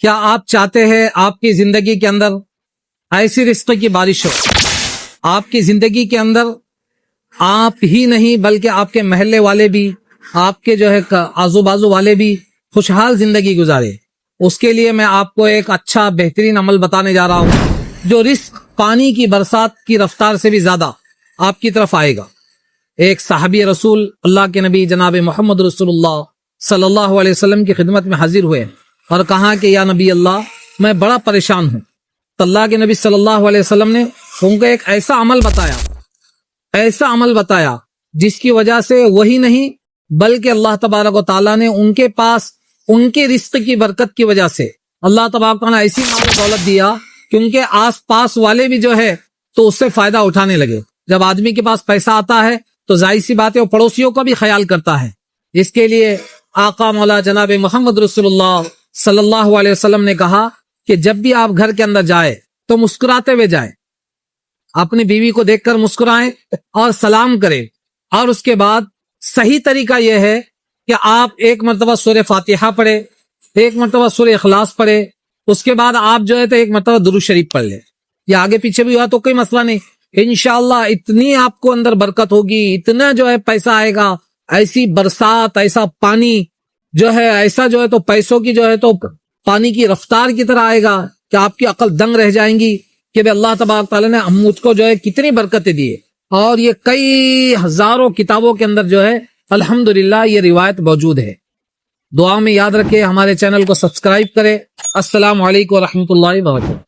کیا آپ چاہتے ہیں آپ کی زندگی کے اندر ایسی رزق کی بارش ہو، آپ کی زندگی کے اندر آپ ہی نہیں بلکہ آپ کے محلے والے بھی، آپ کے جو ہے آزو بازو والے بھی خوشحال زندگی گزارے؟ اس کے لیے میں آپ کو ایک اچھا بہترین عمل بتانے جا رہا ہوں جو رزق پانی کی برسات کی رفتار سے بھی زیادہ آپ کی طرف آئے گا۔ ایک صحابی رسول اللہ کے نبی جناب محمد رسول اللہ صلی اللہ علیہ وسلم کی خدمت میں حاضر ہوئے اور کہا کہ یا نبی اللہ، میں بڑا پریشان ہوں۔ تو اللہ کے نبی صلی اللہ علیہ وسلم نے ان کو ایک ایسا عمل بتایا جس کی وجہ سے وہی نہیں بلکہ اللہ تبارک و تعالیٰ نے ان کے پاس ان کے رزق کی برکت کی وجہ سے اللہ تبارک و تعالیٰ نے ایسی مال و دولت دیا کہ ان کے آس پاس والے بھی جو ہے تو اس سے فائدہ اٹھانے لگے۔ جب آدمی کے پاس پیسہ آتا ہے تو ظاہر سی بات ہے وہ پڑوسیوں کا بھی خیال کرتا ہے۔ اس کے لیے آقا مولا جناب محمد رسول اللہ صلی اللہ علیہ وسلم نے کہا کہ جب بھی آپ گھر کے اندر جائیں تو مسکراتے ہوئے جائیں، اپنی بیوی کو دیکھ کر مسکرائیں اور سلام کریں، اور اس کے بعد صحیح طریقہ یہ ہے کہ آپ ایک مرتبہ سورہ فاتحہ پڑھیں، ایک مرتبہ سورہ اخلاص پڑھیں، اس کے بعد آپ جو ہے تو ایک مرتبہ درود شریف پڑھ لیں۔ یہ آگے پیچھے بھی ہوا تو کوئی مسئلہ نہیں، انشاءاللہ اتنی آپ کو اندر برکت ہوگی، اتنا جو ہے پیسہ آئے گا، ایسی برسات، ایسا پانی جو ہے، ایسا جو ہے تو پیسوں کی جو ہے تو پانی کی رفتار کی طرح آئے گا کہ آپ کی عقل دنگ رہ جائیں گی کہ اللہ تبارک تعالیٰ نے مجھ کو جو ہے کتنی برکتیں دی ہے۔ اور یہ کئی ہزاروں کتابوں کے اندر جو ہے الحمدللہ یہ روایت موجود ہے۔ دعا میں یاد رکھے، ہمارے چینل کو سبسکرائب کرے۔ السلام علیکم ورحمۃ اللہ وبرکاتہ۔